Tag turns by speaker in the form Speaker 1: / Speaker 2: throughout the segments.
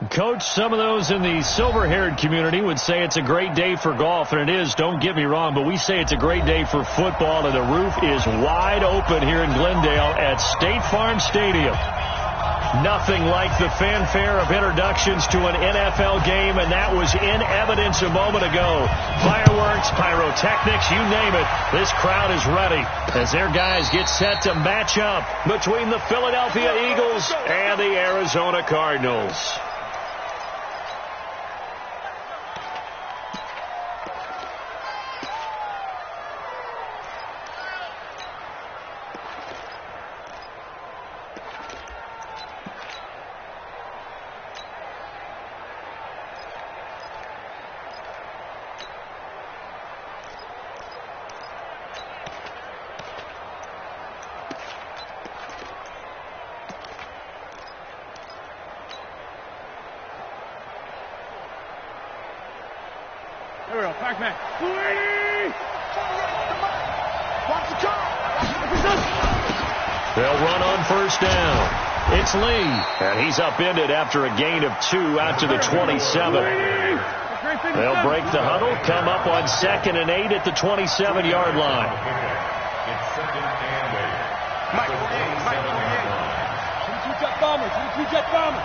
Speaker 1: Coach, some of those in the silver-haired community would say it's a great day for golf, and it is, don't get me wrong, but we say it's a great day for football, and the roof is wide open here in Glendale at State Farm Stadium. Nothing like the fanfare of introductions to an NFL game, and that was in evidence a moment ago. Fireworks, pyrotechnics, you name it. This crowd is ready as their guys get set to match up between the Philadelphia Eagles and the Arizona Cardinals.
Speaker 2: There we go, back man.
Speaker 1: They'll run on first down. It's Lee, and he's upended after a gain of 2 out to the 27. They'll break the huddle, come up on 2nd and 8 at the 27-yard line.
Speaker 3: It's 2nd and 8. Mike,
Speaker 2: 22-jet bomber, 22-jet bomber.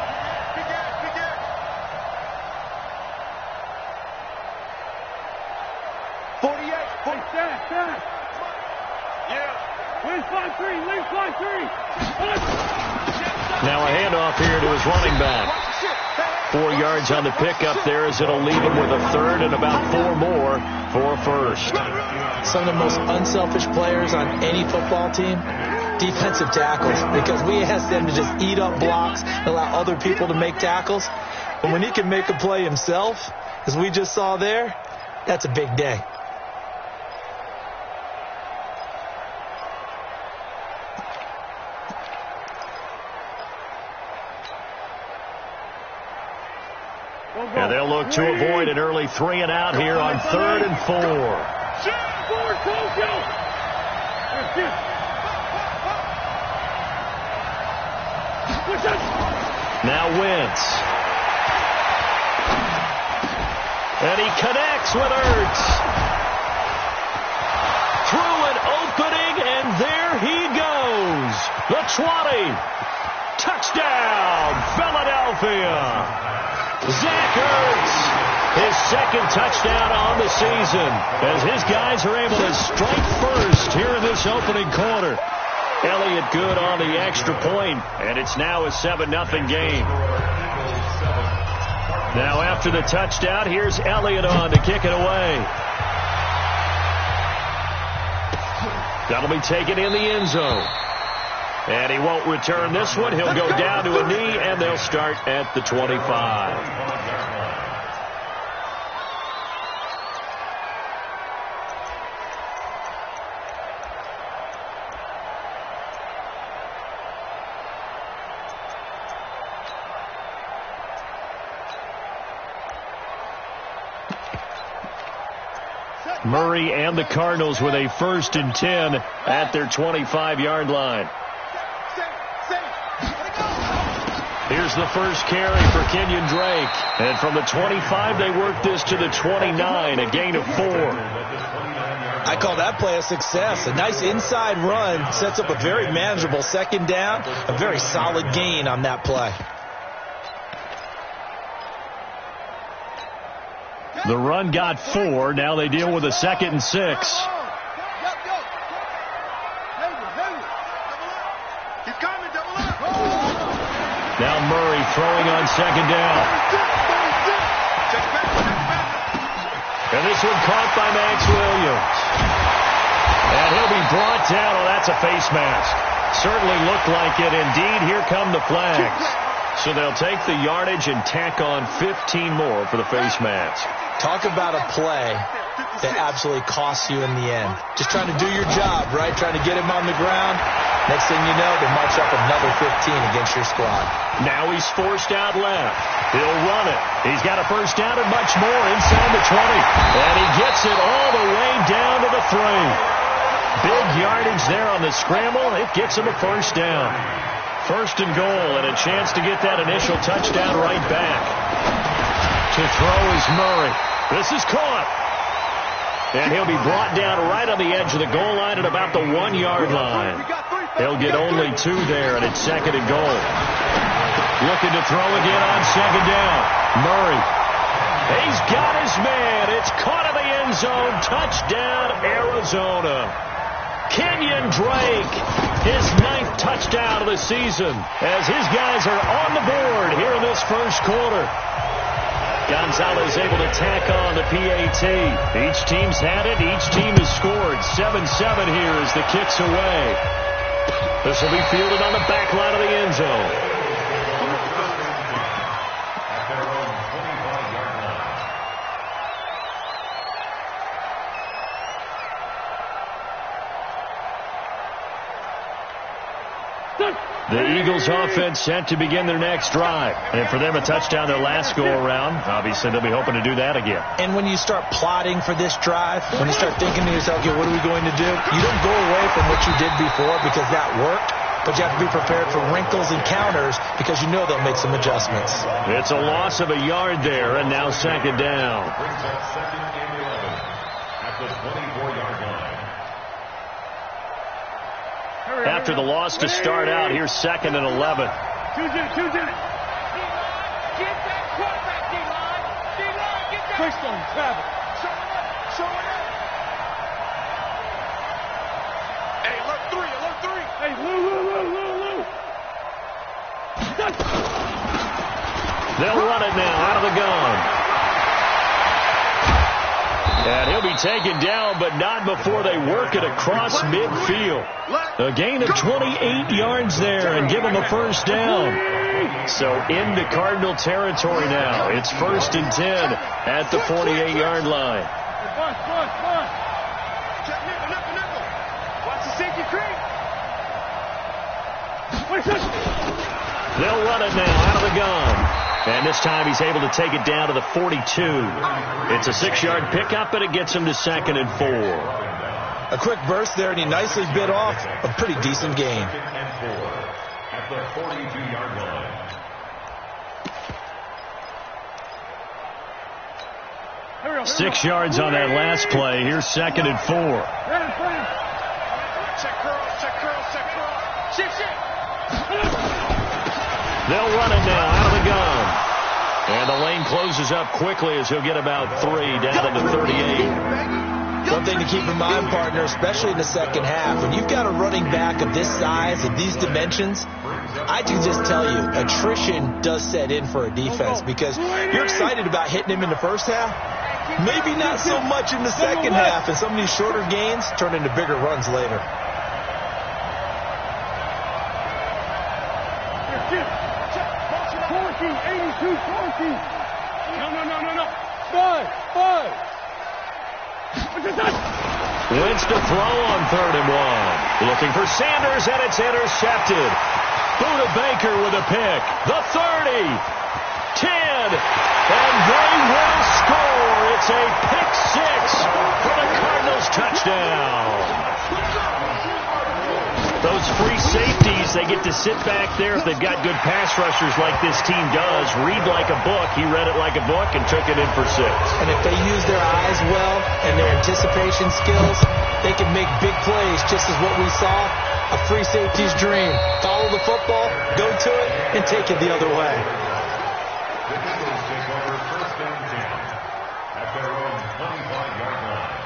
Speaker 2: 48. Stand. Yeah. Lead fly 3.
Speaker 1: Now a handoff here to his running back. 4 yards on the pickup there as it'll leave him with a third and about 4 more for a first.
Speaker 4: Some of the most unselfish players on any football team, defensive tackles, because we ask them to just eat up blocks and allow other people to make tackles. But when he can make a play himself, as we just saw there, that's a big day.
Speaker 1: And they'll look to avoid an early 3 and out here on 3rd and 4. Now Wentz. And he connects with Ertz. Through an opening, and there he goes. The 20. Touchdown, Philadelphia. Zach Ertz, his 2nd touchdown on the season, as his guys are able to strike first here in this opening quarter. Elliott good on the extra point, and it's now a 7-0 game. Now after the touchdown, here's Elliott on to kick it away. That'll be taken in the end zone. And he won't return this one. He'll go down to a knee, and they'll start at the 25. Murray and the Cardinals with a 1st and 10 at their 25-yard line. Here's the first carry for Kenyon Drake. And from the 25, they work this to the 29, a gain of 4.
Speaker 4: I call that play a success. A nice inside run sets up a very manageable 2nd down. A very solid gain on that play.
Speaker 1: The run got 4. Now they deal with a 2nd and 6. Now Murray throwing on 2nd down. And this one caught by Max Williams. And he'll be brought down. Oh, that's a face mask. Certainly looked like it. Indeed, here come the flags. So they'll take the yardage and tack on 15 more for the face mask.
Speaker 4: Talk about a play that absolutely costs you in the end. Just trying to do your job, right? Trying to get him on the ground. Next thing you know, they march up another 15 against your squad.
Speaker 1: Now he's forced out left. He'll run it. He's got a first down and much more inside the 20. And he gets it all the way down to the 3. Big yardage there on the scramble. It gets him a first down. First and goal, and a chance to get that initial touchdown right back. To throw is Murray. This is caught. And he'll be brought down right on the edge of the goal line at about the 1-yard line. He'll get only 2 there, and it's second and goal. Looking to throw again on second down. Murray. He's got his man. It's caught in the end zone. Touchdown, Arizona. Kenyon Drake, his 9th touchdown of the season, as his guys are on the board here in this first quarter. Gonzalez able to tack on the PAT. Each team's had it. Each team has scored. 7-7 here as the kick's away. This will be fielded on the back line of the end zone. The Eagles offense set to begin their next drive. And for them, a touchdown their last go-around. Obviously, they'll be hoping to do that again.
Speaker 4: And when you start plotting for this drive, when you start thinking to yourself, okay, what are we going to do? You don't go away from what you did before because that worked. But you have to be prepared for wrinkles and counters because you know they'll make some adjustments.
Speaker 1: It's a loss of a yard there, and now second down.
Speaker 3: Brings up second and 11 at the 24-yard line.
Speaker 1: After the loss to start out, here's second and 11.
Speaker 2: Choose it. Get that quarterback, D-line. D-line, get that. Push on travel. Show it up. Hey, alert 3. Hey, Lou.
Speaker 1: They'll run it now out of the gun. And he'll be taken down, but not before they work it across midfield. A gain of 28 yards there and give them a first down. So into Cardinal territory now. It's first and 10 at the 48-yard line.
Speaker 2: Watch the safety creep.
Speaker 1: They'll run it now out of the gun. And this time he's able to take it down to the 42. It's a 6-yard pickup, and it gets him to second and 4.
Speaker 4: A quick burst there, and he nicely bit off a pretty decent gain.
Speaker 3: At the 42-yard line.
Speaker 1: 6 yards on that last play. Here's second and 4. They'll run it now out of the gun. And the lane closes up quickly as he'll get about 3 down to the 38.
Speaker 4: One thing to keep in mind, partner, especially in the second half, when you've got a running back of this size and these dimensions, I can just tell you, attrition does set in for a defense because you're excited about hitting him in the first half. Maybe not so much in the second half, and some of these shorter gains turn into bigger runs later.
Speaker 2: No. Five.
Speaker 1: Wentz to throw on 3rd and 1. Looking for Sanders, and it's intercepted. Buda Baker with a pick. The 30. 10. And they will score. It's a pick 6 for the Cardinals touchdown. Those free safeties, they get to sit back there if they've got good pass rushers like this team does. Read like a book. He read it like a book and took it in for 6.
Speaker 4: And if they use their eyes well and their anticipation skills, they can make big plays, just as what we saw, a free safety's dream. Follow the football, go to it, and take it the other way.
Speaker 3: The Eagles take over first and 10 at their own 25-yard line.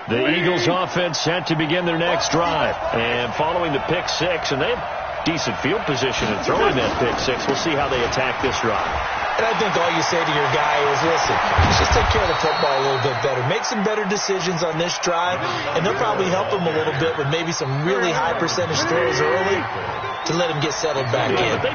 Speaker 1: The Eagles offense set to begin their next drive. And following the pick 6, and they have decent field position in throwing that pick 6. We'll see how they attack this drive.
Speaker 4: And I think all you say to your guy is, listen, let's just take care of the football a little bit better. Make some better decisions on this drive, and they'll probably help him a little bit with maybe some really high percentage throws early to let him get settled back in.
Speaker 1: But they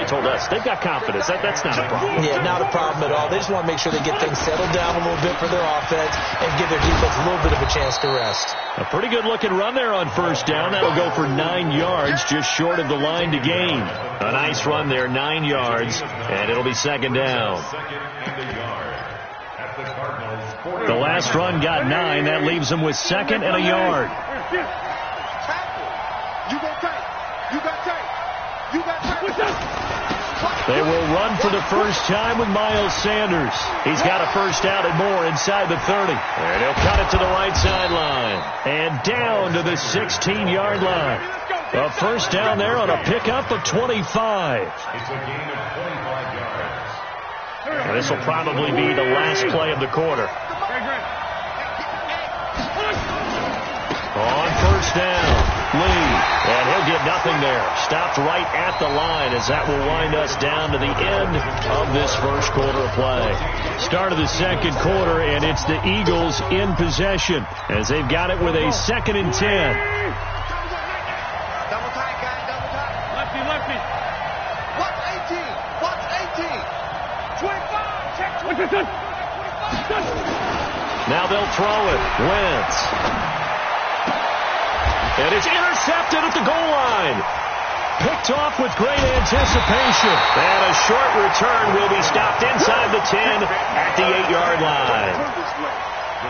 Speaker 1: told us, they've got confidence. That's not a problem.
Speaker 4: Yeah, not a problem at all. They just want to make sure they get things settled down a little bit for their offense and give their defense a little bit of a chance to rest.
Speaker 1: A pretty good looking run there on first down. That'll go for 9 yards, just short short of the line to gain. A nice run there, 9 yards, and it'll be second down. The last run got 9. That leaves them with second and a yard. They will run for the first time with Miles Sanders. He's got a first down and more inside the 30. And he'll cut it to the right sideline. And down to the 16-yard line. A first down there on a pickup of 25.
Speaker 3: It's a gain of 25 yards.
Speaker 1: And this will probably be the last play of the quarter. On first down, Lee. And he'll get nothing there. Stopped right at the line as that will wind us down to the end of this first quarter of play. Start of the second quarter, and it's the Eagles in possession as they've got it with a 2nd and 10.
Speaker 2: Double tight, guys, double tight. Lefty, lefty. Watch 18. Watch 18. 25. Check 25.
Speaker 1: Now they'll throw it. Wentz. And it's intercepted at the goal line. Picked off with great anticipation. And a short return will be stopped inside the 10 at the 8-yard line.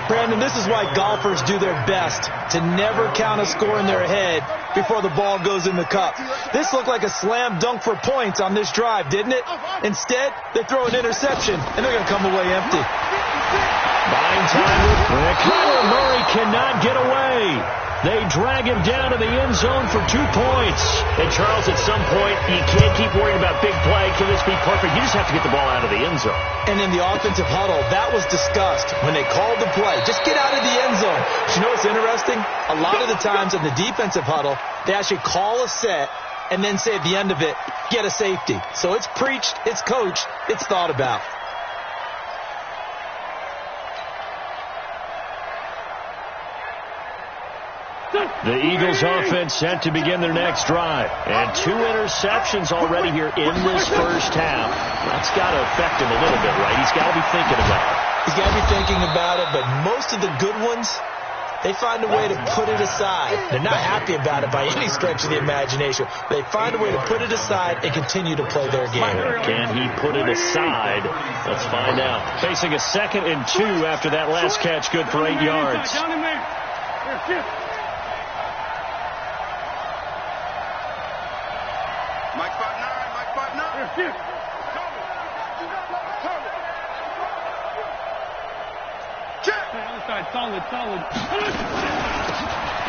Speaker 4: Brandon, this is why golfers do their best to never count a score in their head before the ball goes in the cup. This looked like a slam dunk for points on this drive, didn't it? Instead, they throw an interception, and they're going to come away empty.
Speaker 1: Buying time with Kyler Murray cannot get away. They drag him down to the end zone for 2 points. And, Charles, at some point, you can't keep worrying about big play. Can this be perfect? You just have to get the ball out of the end zone.
Speaker 4: And in the offensive huddle, that was discussed when they called the play. Just get out of the end zone. But you know what's interesting? A lot of the times in the defensive huddle, they actually call a set and then say at the end of it, get a safety. So it's preached, it's coached, it's thought about.
Speaker 1: The Eagles offense set to begin their next drive. And 2 interceptions already here in this first half. That's got to affect him a little bit, right? He's got to be thinking about it.
Speaker 4: He's got to be thinking about it, but most of the good ones, they find a way to put it aside. They're not happy about it by any stretch of the imagination. They find a way to put it aside and continue to play their game.
Speaker 1: Can he put it aside? Let's find out. Facing a 2nd and 2 after that last catch, good for 8 yards.
Speaker 2: Mike 5-9, Mike 5-9. Solid, solid.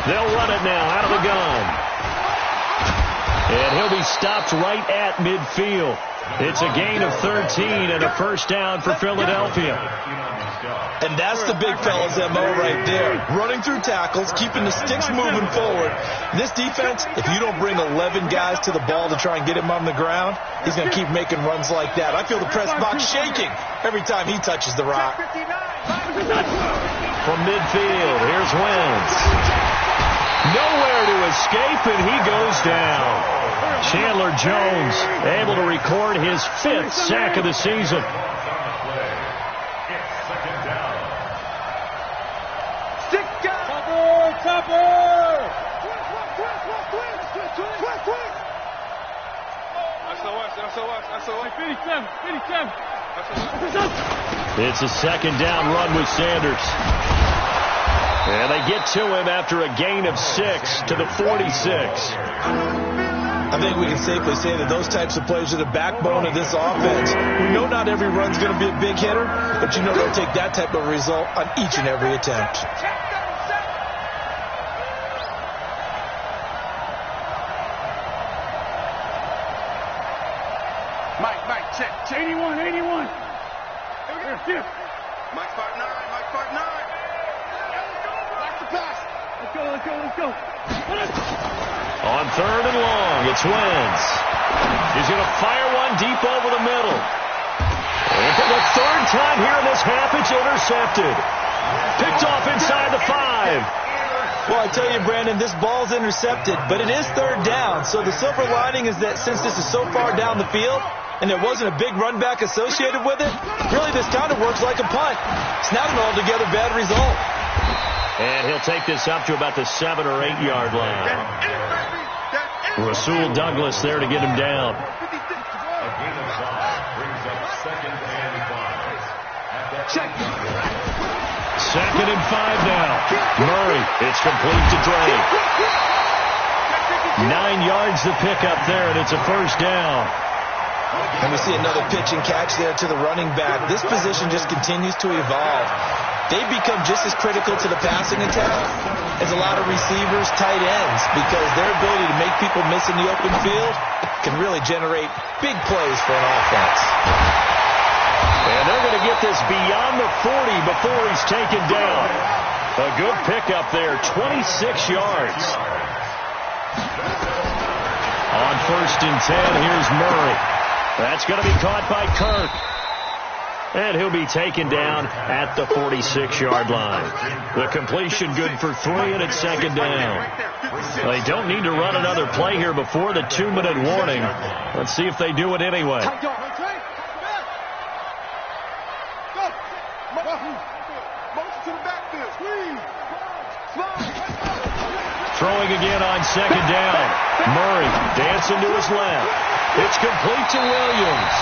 Speaker 1: They'll run it now out of the gun. And he'll be stopped right at midfield. It's a gain of 13 and a first down for Philadelphia.
Speaker 4: And that's the big fella's MO right there. Running through tackles, keeping the sticks moving forward. This defense, if you don't bring 11 guys to the ball to try and get him on the ground, he's going to keep making runs like that. I feel the press box shaking every time he touches the rock.
Speaker 1: From midfield, here's Wentz. Nowhere to escape, and he goes down. Chandler Jones able to record his 5th sack of the season. It's a 2nd down run with Sanders. And they get to him after a gain of 6 to the 46.
Speaker 4: I think we can safely say that those types of plays are the backbone of this offense. We know not every run's going to be a big hitter, but you know they'll take that type of result on each and every attempt.
Speaker 2: Mike, check. 81. Here. Mike 5-9, Mike 5-9. Watch the pass. Let's go.
Speaker 1: On 3rd and long, it's Wentz. He's going to fire one deep over the middle. And for the 3rd time here in this half, it's intercepted. Picked off inside the 5.
Speaker 4: Well, I tell you, Brandon, this ball's intercepted, but it is 3rd down. So the silver lining is that since this is so far down the field, and there wasn't a big run back associated with it, really this kind of works like a punt. It's not an altogether bad result.
Speaker 1: And he'll take this up to about the 7 or 8 yard line. Rasul Douglas there to get him down.
Speaker 3: A gain of 5 brings up 2nd and 5.
Speaker 2: Check.
Speaker 1: 2nd and 5 now. Murray, it's complete to Dre. 9 yards the pickup there, and it's a first down.
Speaker 4: And we see another pitch and catch there to the running back. This position just continues to evolve. They've become just as critical to the passing attack as a lot of receivers, tight ends, because their ability to make people miss in the open field can really generate big plays for an offense.
Speaker 1: And they're going to get this beyond the 40 before he's taken down. A good pickup there, 26 yards. On 1st and 10, here's Murray. That's going to be caught by Kirk. And he'll be taken down at the 46-yard line. The completion good for 3, and it's 2nd down. They don't need to run another play here before the 2-minute warning. Let's see if they do it anyway. Throwing again on 2nd down. Murray dancing to his left. It's complete to Williams.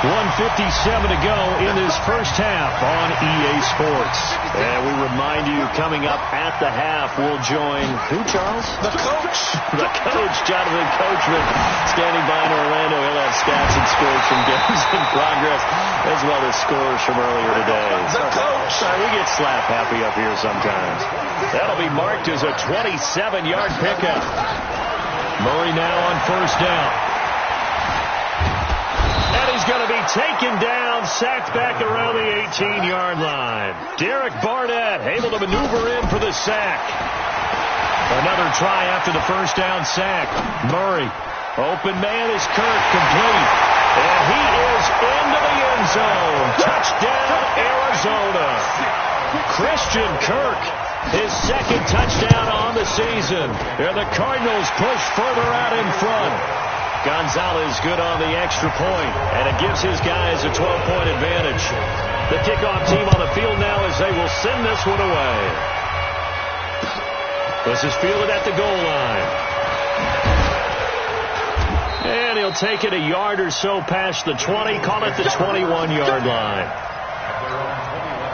Speaker 1: 1:57 to go in this first half on EA Sports. And we remind you, coming up at the half, we'll join who, Charles?
Speaker 4: The coach.
Speaker 1: The coach, Jonathan Coachman, standing by in Orlando. He'll have stats and scores from games in progress, as well as scores from earlier today.
Speaker 4: The coach.
Speaker 1: Sorry, we get slap happy up here sometimes. That'll be marked as a 27-yard pickup. Murray now on 1st down. And he's going to be taken down, sacked back around the 18-yard line. Derek Barnett able to maneuver in for the sack. Another try after the 1st down sack. Murray, open man is Kirk, complete. And he is into the end zone. Touchdown, Arizona. Christian Kirk, his 2nd touchdown on the season. And the Cardinals push further out in front. Gonzalez good on the extra point, and it gives his guys a 12-point advantage. The kickoff team on the field now as they will send this one away. This is fielded at the goal line. And he'll take it a yard or so past the 20, call it the 21-yard line.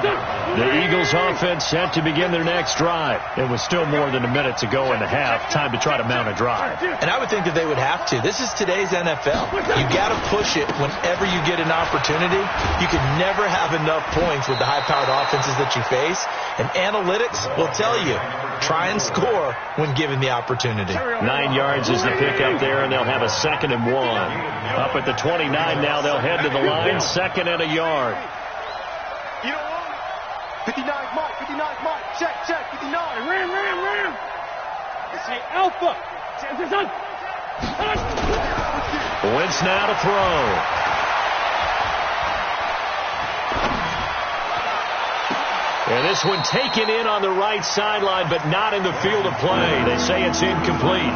Speaker 1: The Eagles offense set to begin their next drive. It was still more than a minute to go in the half. Time to try to mount a drive.
Speaker 4: And I would think that they would have to. This is today's NFL. You got to push it whenever you get an opportunity. You can never have enough points with the high-powered offenses that you face. And analytics will tell you, try and score when given the opportunity.
Speaker 1: 9 yards is the pickup there, and they'll have a 2nd and 1. Up at the 29 now, they'll head to the line, 2nd and a yard.
Speaker 2: 59 Mike, 59 Mike, check, 59, ram. It's a alpha.
Speaker 1: Wentz now to throw. And this one taken in on the right sideline, but not in the field of play. They say it's incomplete.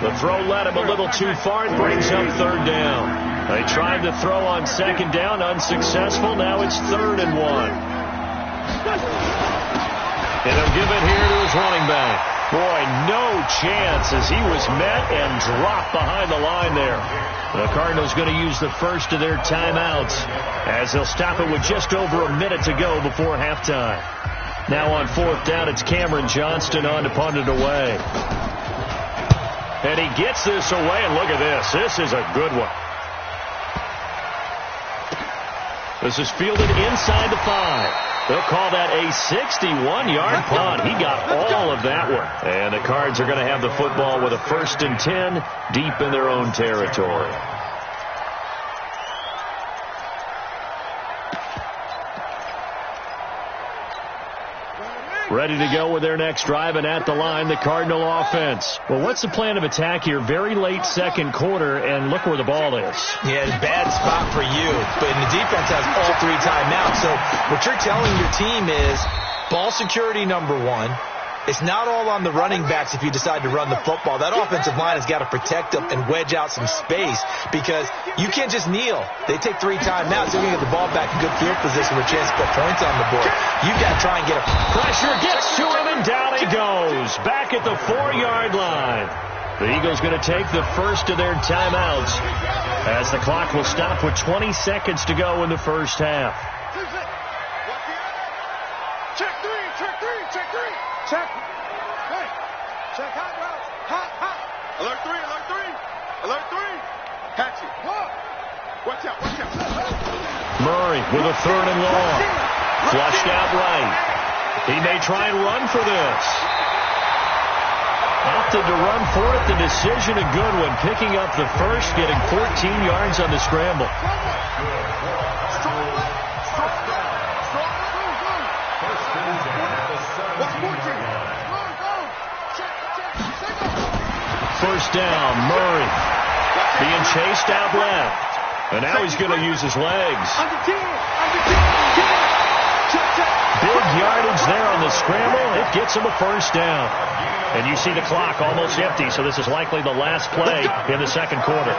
Speaker 1: The throw led him a little too far and brings up 3rd down. They tried to throw on 2nd down, unsuccessful. Now it's 3rd and 1. And they'll give it here to his running back. Boy, no chance as he was met and dropped behind the line there. The Cardinals going to use the first of their timeouts as they'll stop it with just over a minute to go before halftime. Now on 4th down, it's Cameron Johnston on to punt it away. And he gets this away, and look at this. This is a good one. This is fielded inside the 5. They'll call that a 61-yard punt. He got all of that one. And the Cards are going to have the football with a 1st and 10 deep in their own territory. Ready to go with their next drive, and at the line, the Cardinal offense. Well, what's the plan of attack here? Very late 2nd quarter, and look where the ball is.
Speaker 4: Yeah, bad spot for you, but the defense has all 3 timeouts. So what you're telling your team is ball security number 1. It's not all on the running backs if you decide to run the football. That offensive line has got to protect them and wedge out some space because you can't just kneel. They take 3 timeouts. They're going to get the ball back in good field position with a chance to put points on the board. You've got to try and get a
Speaker 1: pressure, gets to him, and down he goes. Back at the 4-yard line. The Eagles going to take the first of their timeouts as the clock will stop with 20 seconds to go in the first half.
Speaker 2: Check three, check three, check three. Check. Hey, check hot route. Hot, hot. Alert three, alert three. Alert three. Catch it. Watch out, watch out.
Speaker 1: Murray with a 3rd and long. Flushed out right. He may try and run for this. Opted to run for it. The decision a good one. Picking up the first, getting 14 yards on the scramble. First down, Murray being chased out left. And now he's going to use his legs. Big yardage there on the scramble. It gets him a first down. And you see the clock almost empty, so this is likely the last play in the second quarter.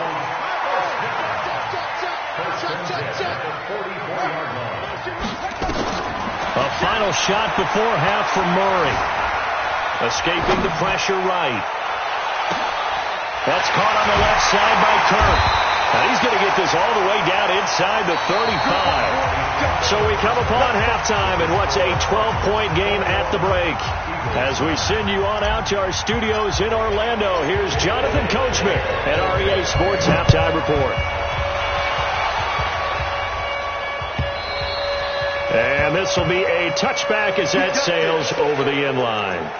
Speaker 1: A final shot before half from Murray. Escaping the pressure right. That's caught on the left side by Kirk. And he's going to get this all the way down inside the 35. So we come upon halftime in what's a 12-point game at the break. As we send you on out to our studios in Orlando, here's Jonathan Coachman at REA Sports Halftime Report. And this will be a touchback as that sails over the end line.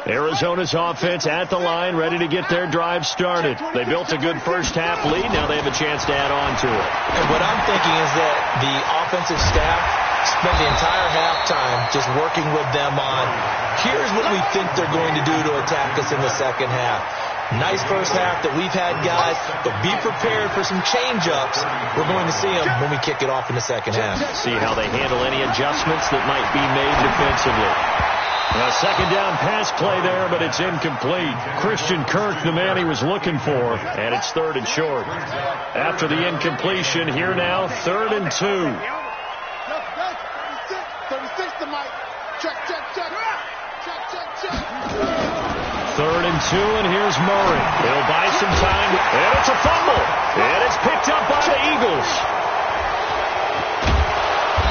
Speaker 1: Arizona's offense at the line, ready to get their drive started. They built a good first half lead. Now they have a chance to add on to it.
Speaker 4: And what I'm thinking is that the offensive staff spent the entire halftime just working with them on, here's what we think they're going to do to attack us in the second half. Nice first half that we've had, guys, but be prepared for some change-ups. We're going to see them when we kick it off in the second half.
Speaker 1: See how they handle any adjustments that might be made defensively. A second down pass play there, but it's incomplete. Christian Kirk, the man he was looking for, and it's 3rd and short. After the incompletion, here now, 3rd and 2.
Speaker 2: 36 to Mike. Check, check, check. Check, check, check.
Speaker 1: 3rd and 2, and here's Murray. He'll buy some time, and it's a fumble. And it's picked up by the Eagles.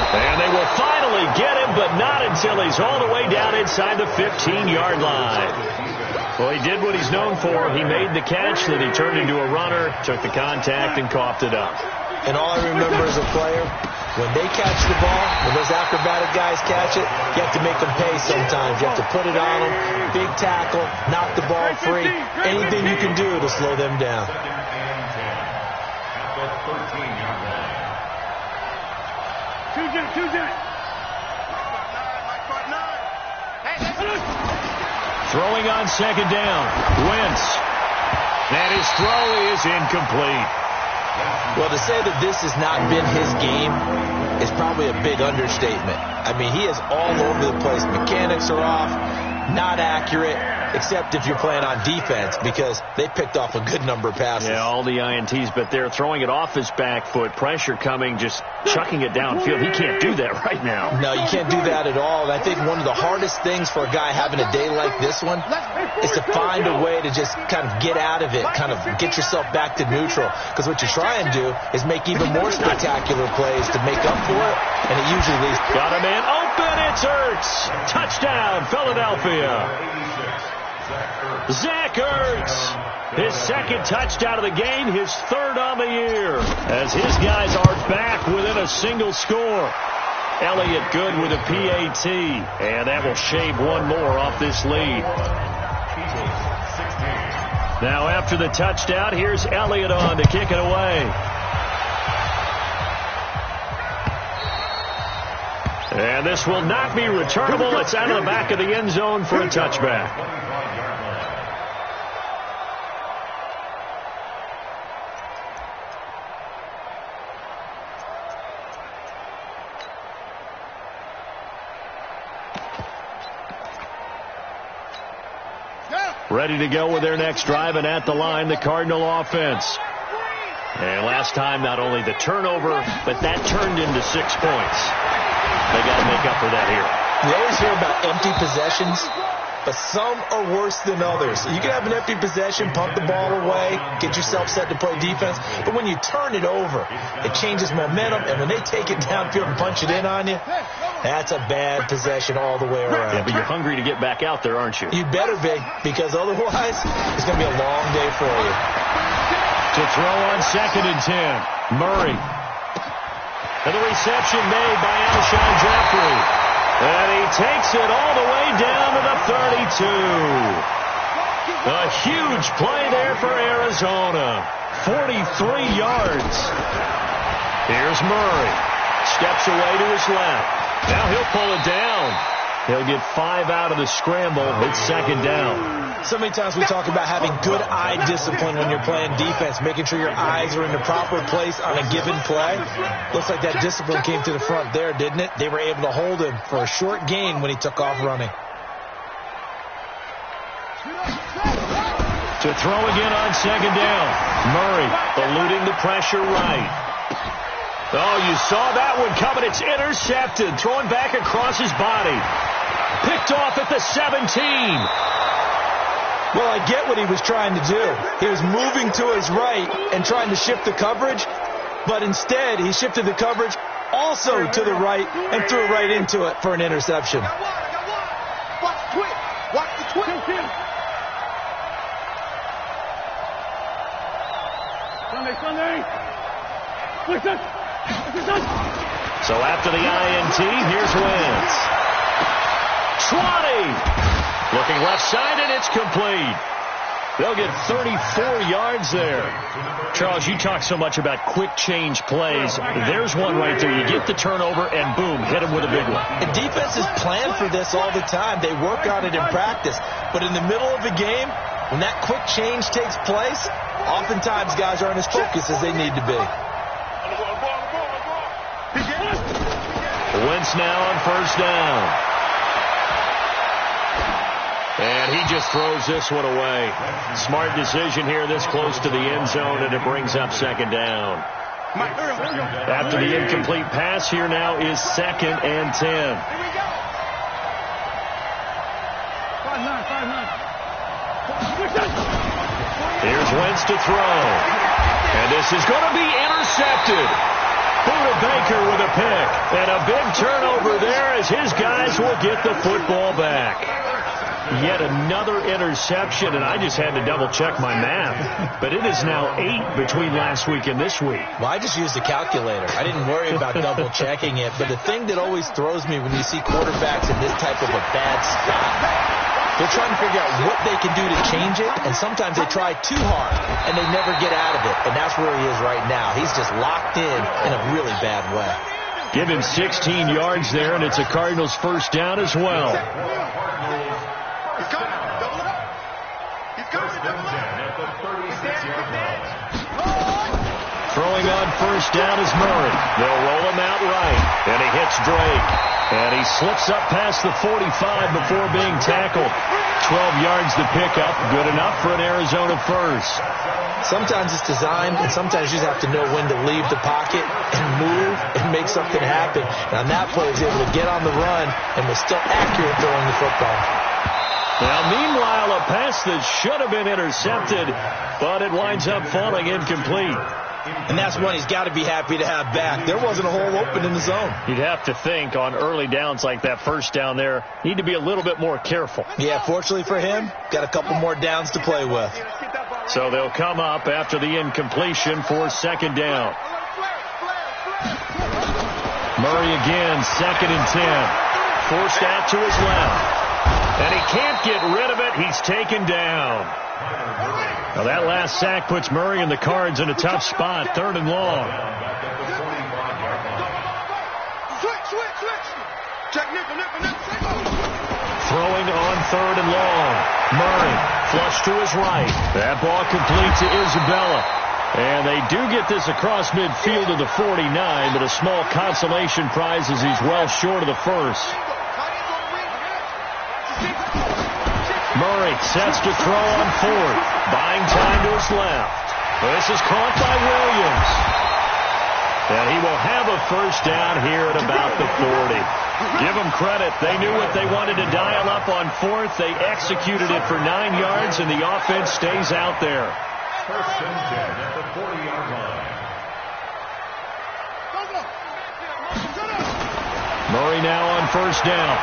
Speaker 1: And they will finally get him, but not until he's all the way down inside the 15-yard line. Well, he did what he's known for. He made the catch, then he turned into a runner, took the contact, and coughed it up.
Speaker 4: And all I remember as a player, when they catch the ball, when those acrobatic guys catch it, you have to make them pay sometimes. You have to put it on them, big tackle, knock the ball free, anything you can do to slow them down.
Speaker 1: Throwing on second down. Wentz. And his throw is incomplete.
Speaker 4: Well, to say that this has not been his game is probably a big understatement. I mean, he is all over the place. Mechanics are off, not accurate, except if you're playing on defense, because they picked off a good number of passes.
Speaker 1: Yeah, all the INTs, but they're throwing it off his back foot. Pressure coming, just chucking it downfield. He can't do that right now.
Speaker 4: No, you can't do that at all. And I think one of the hardest things for a guy having a day like this one is to find a way to just kind of get out of it, kind of get yourself back to neutral. Because what you try and do is make even more spectacular plays to make up for it, and it usually leaves.
Speaker 1: Got a man open, it's Ertz. Touchdown, Philadelphia. Zach Ertz, his second touchdown of the game, his 3rd on the year, as his guys are back within a single score. Elliott good with a PAT, and that will shave one more off this lead. Now after the touchdown, here's Elliott on to kick it away. And this will not be returnable. It's out of the back of the end zone for a touchback.
Speaker 2: Yeah.
Speaker 1: Ready to go with their next drive, and at the line, the Cardinal offense. And last time, not only the turnover, but that turned into 6 points. They got to make up for that here.
Speaker 4: You always hear about empty possessions, but some are worse than others. You can have an empty possession, pump the ball away, get yourself set to play defense, but when you turn it over, it changes momentum, and when they take it downfield and punch it in on you, that's a bad possession all the way around.
Speaker 1: Yeah, but you're hungry to get back out there, aren't you?
Speaker 4: You better be, because otherwise, it's going to be a long day for you.
Speaker 1: To throw on 2nd and 10, Murray. And the reception made by Alshon Jeffrey. And he takes it all the way down to the 32. A huge play there for Arizona. 43 yards. Here's Murray. Steps away to his left. Now he'll pull it down. He'll get 5 out of the scramble. It's 2nd down.
Speaker 4: So many times we talk about having good eye discipline when you're playing defense, making sure your eyes are in the proper place on a given play. Looks like that discipline came to the front there, didn't it? They were able to hold him for a short gain when he took off running.
Speaker 1: To throw again on 2nd down. Murray eluding the pressure right. Oh, you saw that one coming. It's intercepted. Throwing back across his body. Picked off at the 17.
Speaker 4: Well, I get what he was trying to do. He was moving to his right and trying to shift the coverage, but instead he shifted the coverage also to the right and threw right into it for an interception.
Speaker 2: Watch the twitch. Watch the twitch. Sunday.
Speaker 1: So after the INT, here's Wentz. 20. Looking left side, and it's complete. They'll get 34 yards there. Charles, you talk so much about quick change plays. There's one right there. You get the turnover, and boom, hit him with a big one.
Speaker 4: The defenses plan for this all the time. They work on it in practice. But in the middle of a game, when that quick change takes place, oftentimes guys aren't as focused as they need to be.
Speaker 1: Wentz now on 1st down. And he just throws this one away. Smart decision here this close to the end zone, and it brings up 2nd down. After the incomplete pass, here now is 2nd and 10. Here's Wentz to throw. And this is going to be intercepted. Buda Baker with a pick. And a big turnover there as his guys will get the football back. Yet another interception, and I just had to double-check my math. But it is now 8 between last week and this week.
Speaker 4: Well, I just used a calculator. I didn't worry about double-checking it. But the thing that always throws me when you see quarterbacks in this type of a bad spot, they're trying to figure out what they can do to change it, and sometimes they try too hard, and they never get out of it. And that's where he is right now. He's just locked in a really bad way.
Speaker 1: Give him 16 yards there, and it's a Cardinals 1st down as well. Throwing on 1st down is Murray. They'll roll him out right, and he hits Drake. And he slips up past the 45 before being tackled. 12 yards to pick up. Good enough for an Arizona 1st.
Speaker 4: Sometimes it's designed, and sometimes you just have to know when to leave the pocket and move and make something happen. And on that play, he was able to get on the run and was still accurate throwing the football.
Speaker 1: Now, meanwhile, a pass that should have been intercepted, but it winds up falling incomplete.
Speaker 4: And that's one he's got to be happy to have back. There wasn't a hole open in the zone.
Speaker 1: You'd have to think on early downs like that 1st down there, need to be a little bit more careful.
Speaker 4: Yeah, fortunately for him, got a couple more downs to play with.
Speaker 1: So they'll come up after the incompletion for 2nd down. Murray again, 2nd and 10. Forced out to his left. And he can't get rid of it. He's taken down. Now that last sack puts Murray and the Cards in a tough spot. 3rd and long.
Speaker 2: Switch. Check nickel.
Speaker 1: Throwing on 3rd and long. Murray flush to his right. That ball complete to Isabella. And they do get this across midfield to the 49, but a small consolation prize as he's well short of the 1st. Murray right, sets to throw on fourth. Buying time to his left. This is caught by Williams. And he will have a first down here at about the 40. Give them credit. They knew what they wanted to dial up on fourth. They executed it for 9 yards, and the offense stays out there.
Speaker 3: First and 10 at the 40-yard line.
Speaker 1: Murray now on first down.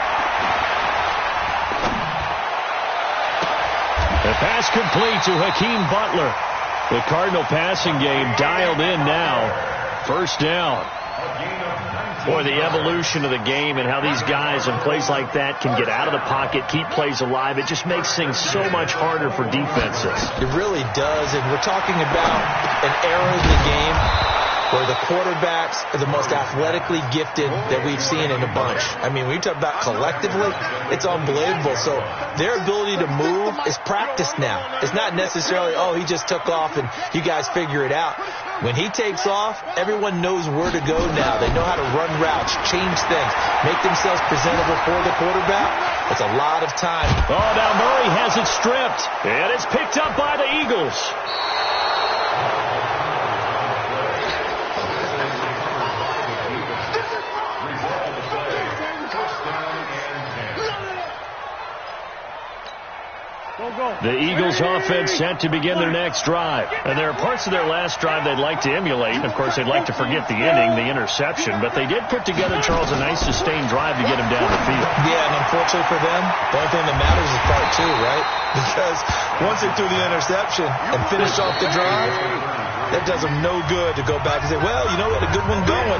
Speaker 1: The pass complete to Hakeem Butler. The Cardinal passing game dialed in now. First down. Boy, the evolution of the game and how these guys in plays like that can get out of the pocket, keep plays alive, it just makes things so much harder for defenses.
Speaker 4: It really does, and we're talking about an era in the game where the quarterbacks are the most athletically gifted that we've seen in a bunch. I mean, when you talk about collectively, it's unbelievable. So their ability to move is practiced now. It's not necessarily, oh, he just took off and you guys figure it out. When he takes off, everyone knows where to go now. They know how to run routes, change things, make themselves presentable for the quarterback. It's a lot of time.
Speaker 1: Oh, now Murray has it stripped, and it's picked up by the Eagles. The Eagles offense set to begin their next drive. And there are parts of their last drive they'd like to emulate. Of course, they'd like to forget the inning, the interception. But they did put together, Charles, a nice sustained drive to get him down the field.
Speaker 4: Yeah, and unfortunately for them, the only thing that matters is part two, right? Because once they threw the interception and finished off the drive, that does them no good to go back and say, well, you know, we had a good one going.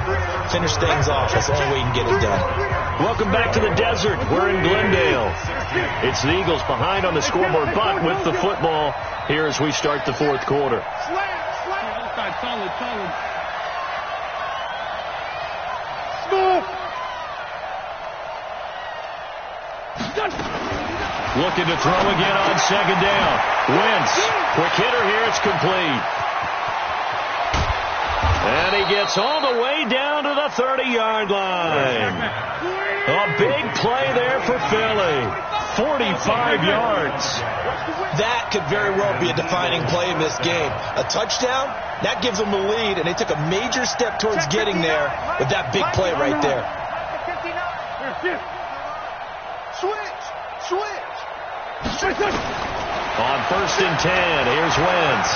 Speaker 4: Finish things off. That's the only way you can get it done.
Speaker 1: Welcome back to the desert. We're in Glendale. It's the Eagles behind on the scoreboard, but with the football here as we start the fourth quarter.
Speaker 2: Solid.
Speaker 1: Looking to throw again on second down. Wentz. Quick hitter here. It's complete. And he gets all the way down to the 30-yard line. A big play there for Philly. 45 yards.
Speaker 4: That could very well be a defining play in this game. A touchdown, that gives them the lead, and they took a major step towards getting there with that big play right there.
Speaker 2: Switch.
Speaker 1: On first and 10, here's Wentz.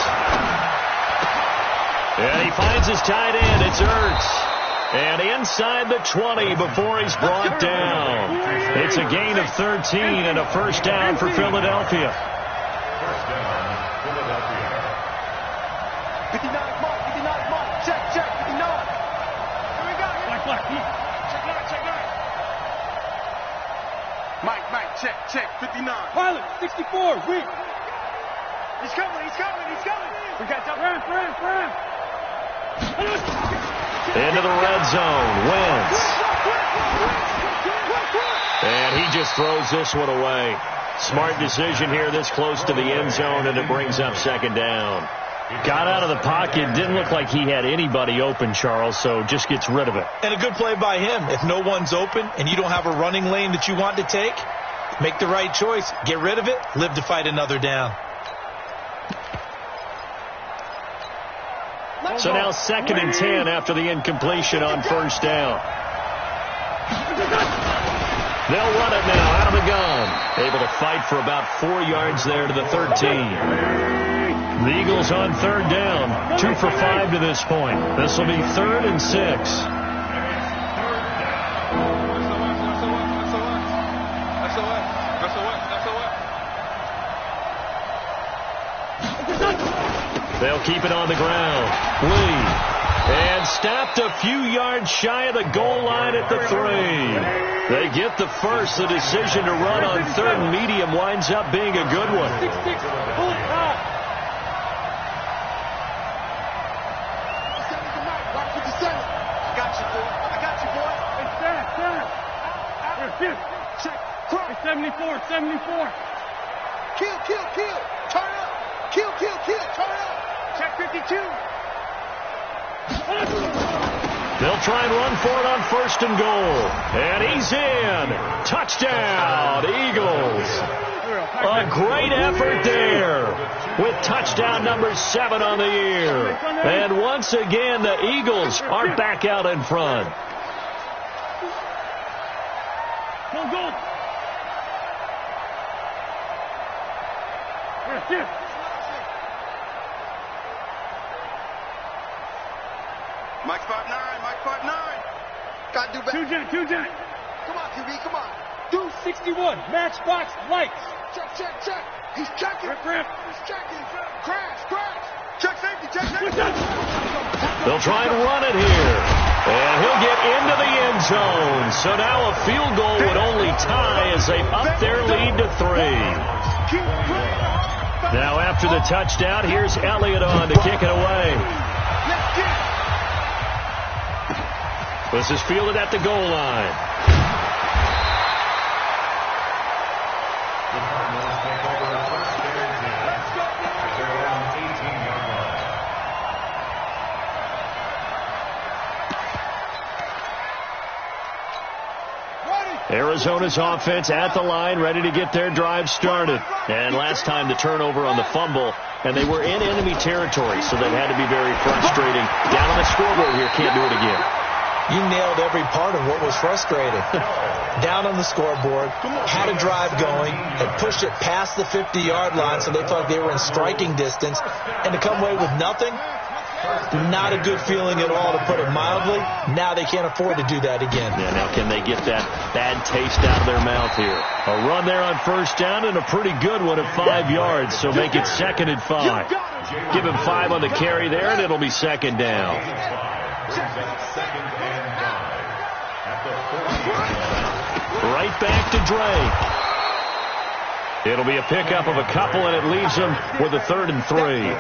Speaker 1: And he finds his tight end. It's Ertz. And inside the 20 before he's brought down. It's a gain of 13 and a first down for Philadelphia.
Speaker 3: First down, Philadelphia.
Speaker 2: 59 mark. Check, 59. Here we go. Black. Check line. Mike, check, 59. Pilot, 64, weak. He's coming. We got to run.
Speaker 1: Into the red zone. Wentz. And he just throws this one away. Smart decision here this close to the end zone, and it brings up second down. Got out of the pocket. Didn't look like he had anybody open, Charles, so just gets rid of it.
Speaker 4: And a good play by him. If no one's open and you don't have a running lane that you want to take, make the right choice. Get rid of it. Live to fight another down.
Speaker 1: So now second and 10 after the incompletion on first down. They'll run it now out of the gun. Able to fight for about 4 yards there to the 13. The Eagles on third down. 2 for 5 to this point. This will be 3rd and 6. They'll keep it on the ground. Lee. And stopped a few yards shy of the goal line at the 3. They get the first. The decision to run on 3rd and medium winds up being a good one.
Speaker 2: I got you, boy. Hey, check. 74. Kill. Turn up. Kill. Turn up. Check 52.
Speaker 1: They'll try and run for it on 1st and goal. And he's in. Touchdown, Eagles. A great effort there with touchdown number 7 on the year. And once again, the Eagles are back out in front.
Speaker 2: Go. Mike 5'9", Mike 5'9". Gotta do better. Two Jack. Come on, QB, come on.
Speaker 5: Do 61, matchbox lights.
Speaker 2: Check. He's checking.
Speaker 5: Rip.
Speaker 2: He's checking. Crash. Check safety.
Speaker 1: They'll try and run it here. And he'll get into the end zone. So now a field goal would only tie as they up their lead to 3. Now after the touchdown, here's Elliott on to kick it away. This is fielded at the goal line.
Speaker 3: The Cardinals take over first and 10 at their own 18-yard line.
Speaker 1: Arizona's offense at the line, ready to get their drive started. And last time the turnover on the fumble, and they were in enemy territory, so that had to be very frustrating. Down on the scoreboard here, can't do it again.
Speaker 4: You nailed every part of what was frustrating. Down on the scoreboard, had a drive going, had pushed it past the 50-yard line, so they thought they were in striking distance, and to come away with nothing, not a good feeling at all, to put it mildly. Now they can't afford to do that again.
Speaker 1: Yeah, now can they get that bad taste out of their mouth here? A run there on first down and a pretty good one at 5 yards, so make it 2nd and 5. Give him 5 on the carry there, and it'll be 2nd down. Right back to Drake. It'll be a pickup of a couple, and it leaves them with a 3rd and 3.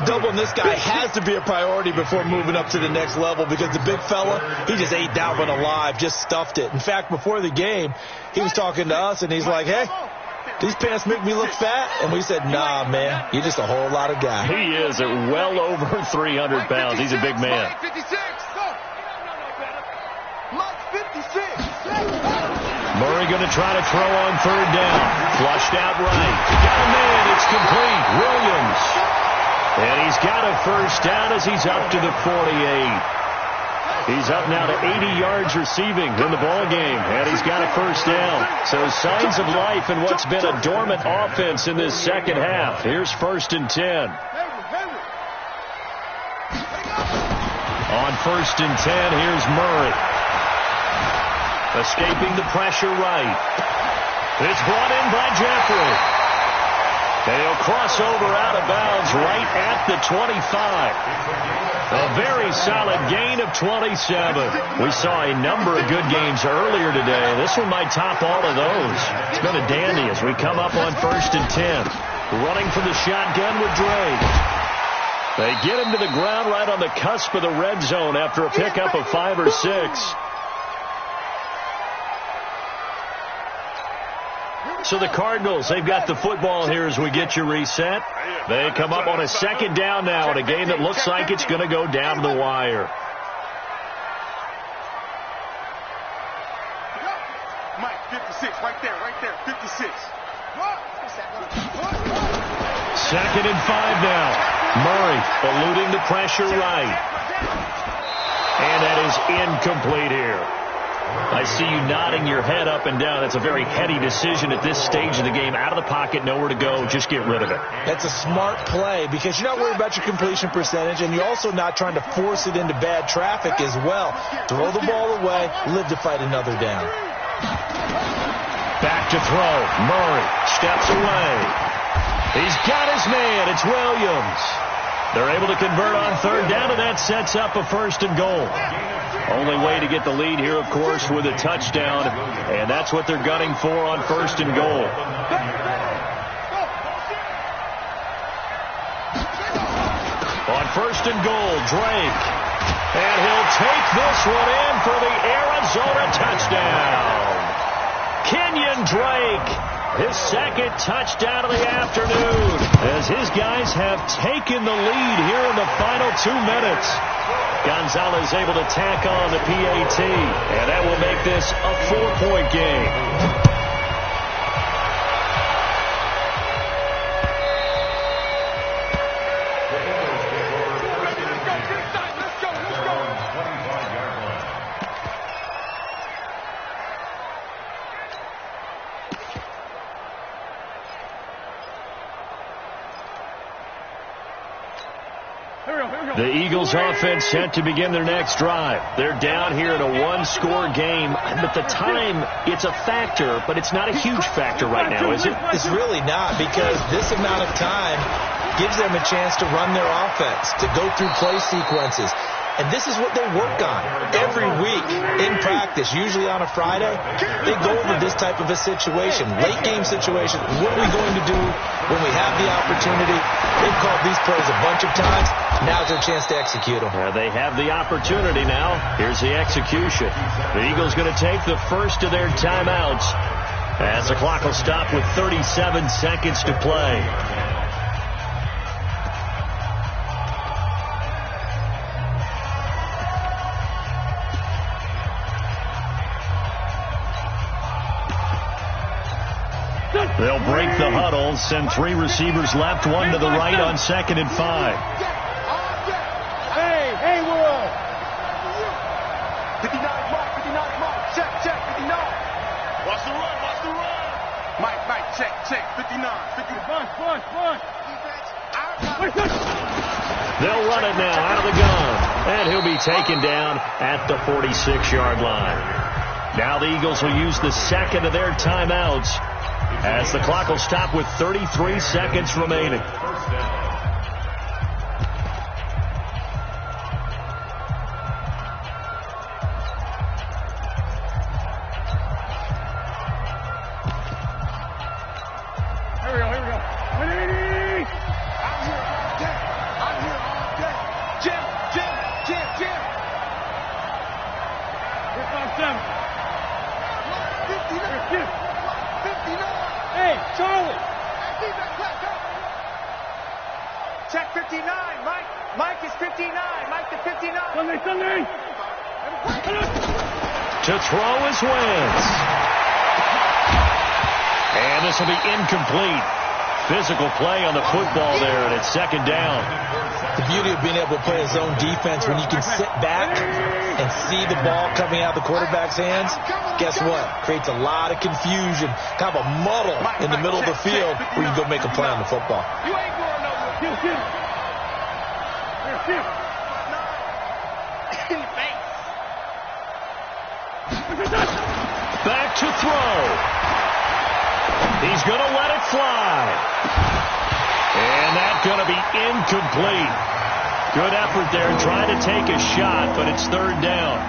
Speaker 4: Doubling this guy has to be a priority before moving up to the next level, because the big fella, he just ate that one alive, just stuffed it. In fact, before the game, he was talking to us, and he's like, hey, these pants make me look fat? And we said, nah, man, you're just a whole lot of guy.
Speaker 1: He is at well over 300 pounds. He's a big man. Murray going to try to throw on 3rd down. Flushed out right. Got a man. It's complete. Williams. And he's got a 1st down as he's up to the 48. He's up now to 80 yards receiving in the ball game. And he's got a 1st down. So signs of life in what's been a dormant offense in this second half. Here's 1st and 10. On 1st and 10, here's Murray. Escaping the pressure right. It's brought in by Jeffrey. And he'll cross over out of bounds right at the 25. A very solid gain of 27. We saw a number of good games earlier today. This one might top all of those. It's been a dandy as we come up on 1st and 10. Running for the shotgun with Drake. They get him to the ground right on the cusp of the red zone after a pickup of 5 or 6. So the Cardinals, they've got the football here as we get you reset. They come up on a 2nd down now in a game that looks like it's going to go down the wire.
Speaker 2: Mike, 56, right there, 56.
Speaker 1: 2nd and 5 now. Murray eluding the pressure right. And that is incomplete here. I see you nodding your head up and down. That's a very heady decision at this stage of the game. Out of the pocket, nowhere to go. Just get rid of it.
Speaker 4: That's a smart play because you're not worried about your completion percentage, and you're also not trying to force it into bad traffic as well. Throw the ball away, live to fight another down.
Speaker 1: Back to throw. Murray steps away. He's got his man. It's Williams. They're able to convert on 3rd down, and that sets up a 1st and goal. Only way to get the lead here, of course, with a touchdown, and that's what they're gunning for on 1st and goal. On 1st and goal, Drake. And he'll take this one in for the Arizona touchdown. Kenyon Drake, his 2nd touchdown of the afternoon, as his guys have taken the lead here in the final 2 minutes. Gonzalez able to tack on the PAT, and that will make this a 4-point game. The Eagles offense set to begin their next drive. They're down here in a one-score game, but the time, it's a factor, but it's not a huge factor right now, is it?
Speaker 4: It's really not, because this amount of time gives them a chance to run their offense, to go through play sequences. And this is what they work on every week in practice, usually on a Friday. They go over this type of a situation, late game situation. What are we going to do when we have the opportunity? They've called these plays a bunch of times. Now's their chance to execute them.
Speaker 1: They have the opportunity now. Here's the execution. The Eagles going to take the first of their timeouts as the clock will stop with 37 seconds to play. They'll break the huddle, send three receivers left, one to the right on 2nd and 5.
Speaker 5: Hey, Will.
Speaker 2: 59, Mike, check, 59. Watch the run. Mike, check, 59.
Speaker 5: Bunch.
Speaker 1: They'll run it now out of the gun, and he'll be taken down at the 46-yard line. Now the Eagles will use the second of their timeouts as the clock will stop with 33 seconds remaining.
Speaker 5: Here we go. 180!
Speaker 2: I'm here all day. Jim.
Speaker 5: Here's 5-7.
Speaker 2: 59.
Speaker 5: Hey, Charlie!
Speaker 2: Check 59, Mike. Mike is 59. Mike to 59.
Speaker 5: Sunday!
Speaker 1: To throw is Wentz. And this will be incomplete. Physical play on the football there, and it's 2nd down.
Speaker 4: The beauty of being able to play a zone defense when you can sit back and see the ball coming out of the quarterback's hands, guess what? Creates a lot of confusion, kind of a muddle in the middle of the field where you can go make a play on the football.
Speaker 2: You ain't going nowhere.
Speaker 5: Here.
Speaker 2: In the face.
Speaker 1: Back to throw. He's going to let it fly. And that's going to be incomplete. Good effort there trying to take a shot, but it's 3rd down.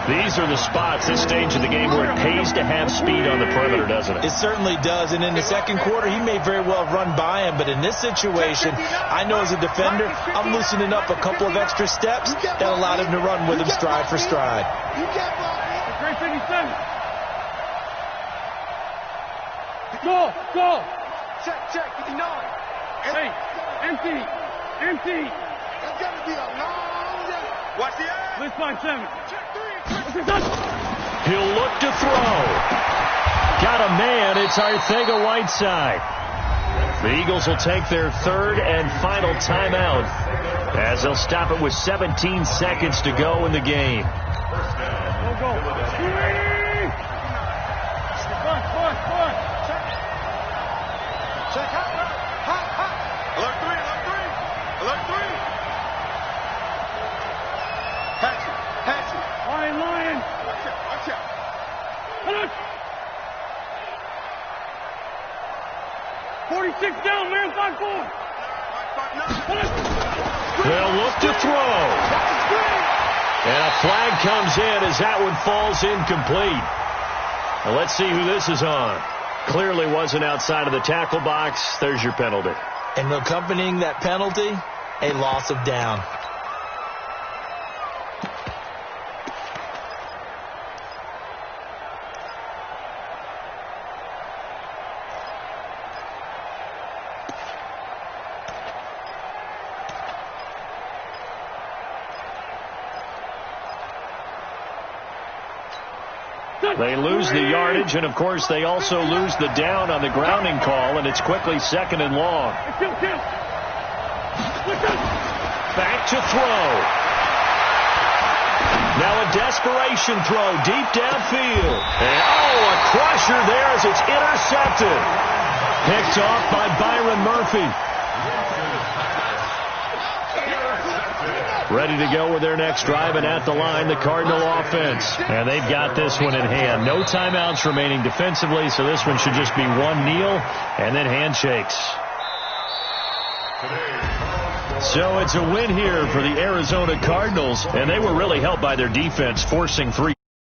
Speaker 1: These are the spots, this stage of the game, where it pays to have speed on the perimeter, doesn't it?
Speaker 4: It certainly does, and in the second quarter, he may very well run by him, but in this situation, I know as a defender, I'm loosening up a couple of extra steps that allowed him to run with him stride for stride.
Speaker 5: Great 57. Go.
Speaker 2: Check 59.
Speaker 5: Hey, empty.
Speaker 2: That's got to be a long day. Watch the eye.
Speaker 5: Lift 5-7.
Speaker 1: He'll look to throw. Got a man. It's Arcega-Whiteside. The Eagles will take their 3rd and final timeout as they'll stop it with 17 seconds to go in the game.
Speaker 5: Go. 280! Bunch.
Speaker 2: Check hot. Alert 3. Patch it.
Speaker 5: Lion.
Speaker 2: Watch out.
Speaker 5: Alert! 46 down, man, 5-4.
Speaker 1: They'll look to throw. And a flag comes in as that one falls incomplete. Now let's see who this is on. Clearly wasn't outside of the tackle box. There's your penalty.
Speaker 4: And accompanying that penalty, a loss of down.
Speaker 1: They lose the yardage, and, of course, they also lose the down on the grounding call, and it's quickly 2nd and long. Back to throw. Now a desperation throw deep downfield. And, a crusher there as it's intercepted. Picked off by Byron Murphy. Ready to go with their next drive, and at the line, the Cardinal offense. And they've got this one in hand. No timeouts remaining defensively, so this one should just be one kneel and then handshakes. So it's a win here for the Arizona Cardinals, and they were really helped by their defense, forcing 3.